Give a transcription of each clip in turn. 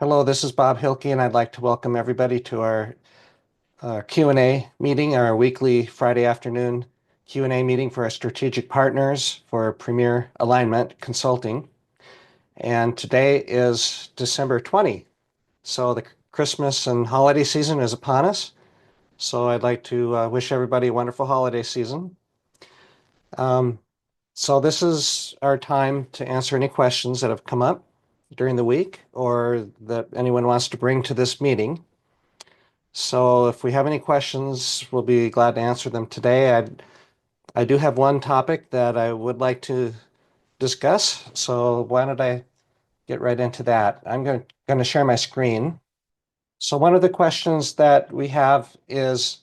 Hello, this is Bob Hilke, and I'd like to welcome everybody to our Q&A meeting, our weekly Friday afternoon Q&A meeting for our strategic partners for Premier Alignment Consulting. And today is December 20, so the Christmas and holiday season is upon us. So I'd like to wish everybody a wonderful holiday season. Um, so this is our time to answer any questions that have come up during the week or that anyone wants to bring to this meeting. So if we have any questions, we'll be glad to answer them today. I do have one topic that I would like to discuss. So why don't I get right into that? I'm going to share my screen. So one of the questions that we have is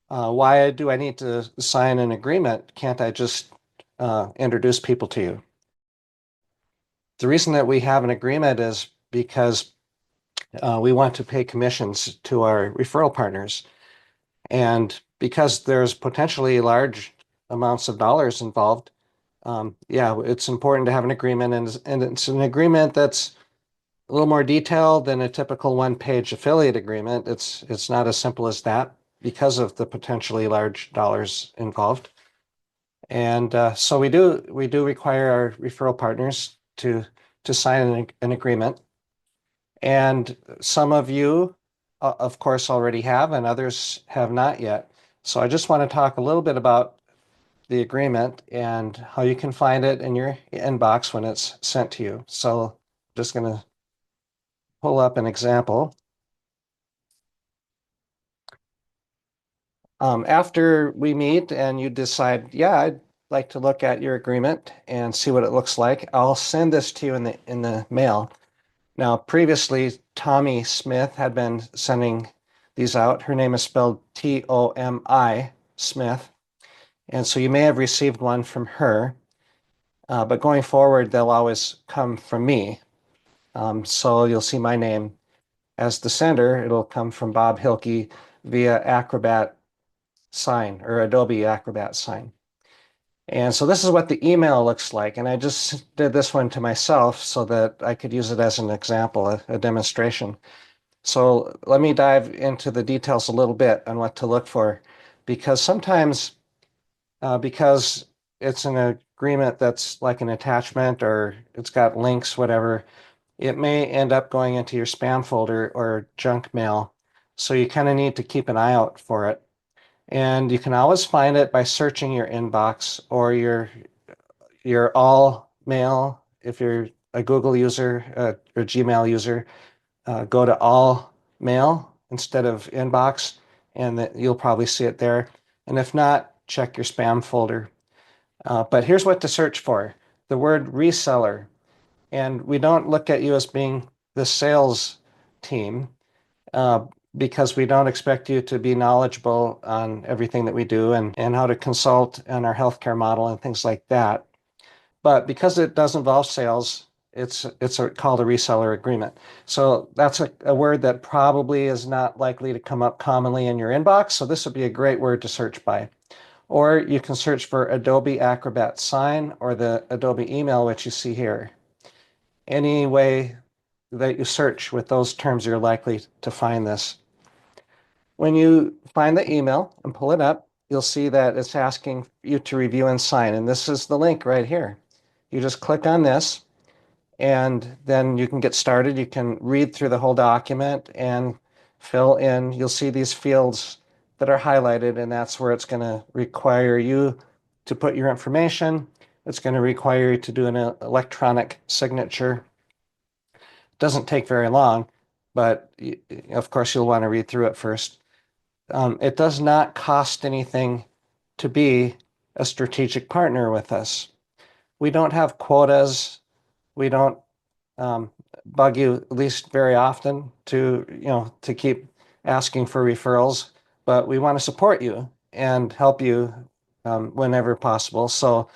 why do I need to sign an agreement? Can't I just introduce people to you? The reason that we have an agreement is because we want to pay commissions to our referral partners. And because there's potentially large amounts of dollars involved, yeah, it's important to have an agreement, and it's an agreement that's a little more detailed than a typical one-page affiliate agreement. It's not as simple as that because of the potentially large dollars involved. And so we do require our referral partners to sign an agreement. And some of you, of course, already have, and others have not yet. So I just want to talk a little bit about the agreement and how you can find it in your inbox when it's sent to you. So I'm just going to pull up an example. After we meet and you decide, yeah, I'd like to look at your agreement and see what it looks like, I'll send this to you in the mail. Now, previously, Tommy Smith had been sending these out. Her name is spelled Tomi Smith. And so you may have received one from her, but going forward, they'll always come from me. So you'll see my name as the sender. It'll come from Bob Hilke via Acrobat Sign or Adobe Acrobat Sign. And so this is what the email looks like. And I just did this one to myself so that I could use it as an example, a demonstration. So let me dive into the details a little bit on what to look for, because sometimes, because it's an agreement that's like an attachment or it's got links, whatever, it may end up going into your spam folder or junk mail. So you kind of need to keep an eye out for it. And you can always find it by searching your inbox or your all mail. If you're a Google user or Gmail user, go to all mail instead of inbox, and you'll probably see it there. And if not, check your spam folder. But here's what to search for: the word reseller. And we don't look at you as being the sales team uh, because we don't expect you to be knowledgeable on everything that we do and how to consult on our healthcare model and things like that. But because it does involve sales, it's called a reseller agreement. So that's a word that probably is not likely to come up commonly in your inbox. So this would be a great word to search by. Or you can search for Adobe Acrobat Sign or the Adobe email, which you see here. Any way that you search with those terms, you're likely to find this. When you find the email and pull it up, you'll see that it's asking you to review and sign. And this is the link right here. You just click on this and then you can get started. You can read through the whole document and fill in. You'll see these fields that are highlighted, and that's where it's going to require you to put your information. It's going to require you to do an electronic signature. It doesn't take very long, but of course you'll want to read through it first. It does not cost anything to be a strategic partner with us. We don't have quotas. We don't bug you, at least very often, to keep asking for referrals, but we want to support you and help you whenever possible. So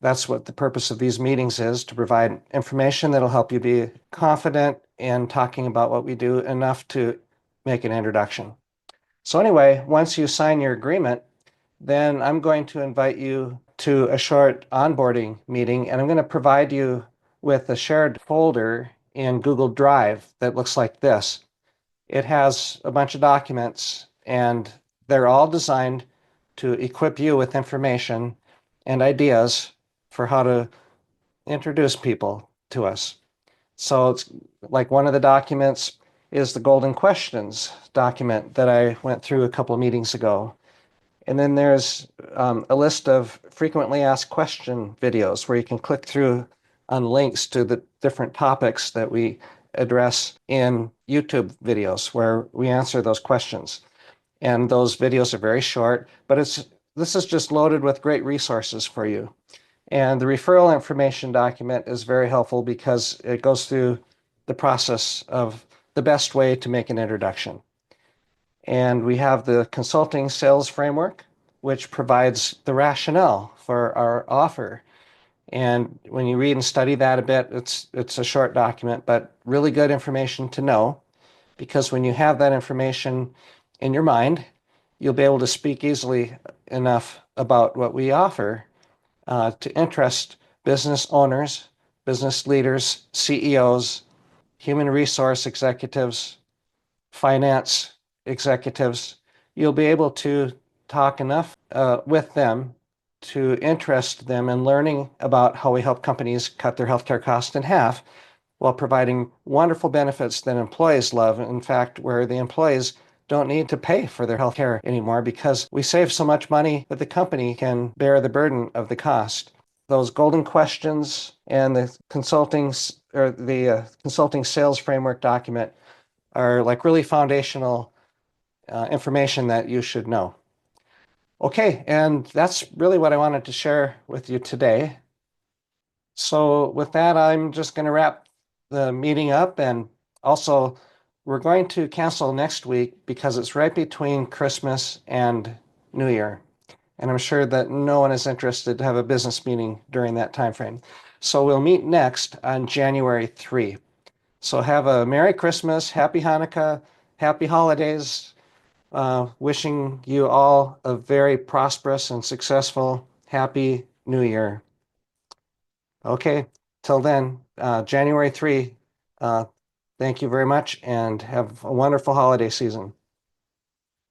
that's what the purpose of these meetings is, to provide information that'll help you be confident in talking about what we do enough to make an introduction. So anyway, once you sign your agreement, then I'm going to invite you to a short onboarding meeting, and I'm going to provide you with a shared folder in Google Drive that looks like this. It has a bunch of documents, and they're all designed to equip you with information and ideas for how to introduce people to us. So it's like one of the documents is the Golden Questions document that I went through a couple of meetings ago. And then there's a list of frequently asked question videos where you can click through on links to the different topics that we address in YouTube videos where we answer those questions. And those videos are very short, but this is just loaded with great resources for you. And the referral information document is very helpful because it goes through the process of the best way to make an introduction. And we have the consulting sales framework, which provides the rationale for our offer. And when you read and study that a bit, it's a short document, but really good information to know, because when you have that information in your mind, you'll be able to speak easily enough about what we offer to interest business owners, business leaders, CEOs, human resource executives, finance executives. You'll be able to talk enough with them to interest them in learning about how we help companies cut their healthcare costs in half while providing wonderful benefits that employees love. In fact, where the employees don't need to pay for their healthcare anymore because we save so much money that the company can bear the burden of the cost. Those golden questions and the consulting sales framework document are like really foundational information that you should know. Okay, and that's really what I wanted to share with you today. So with that, I'm just going to wrap the meeting up, and also we're going to cancel next week because it's right between Christmas and New Year. And I'm sure that no one is interested to have a business meeting during that time frame. So we'll meet next on January 3. So have a Merry Christmas, Happy Hanukkah, Happy Holidays. Wishing you all a very prosperous and successful Happy New Year. Okay, till then, January 3, thank you very much and have a wonderful holiday season.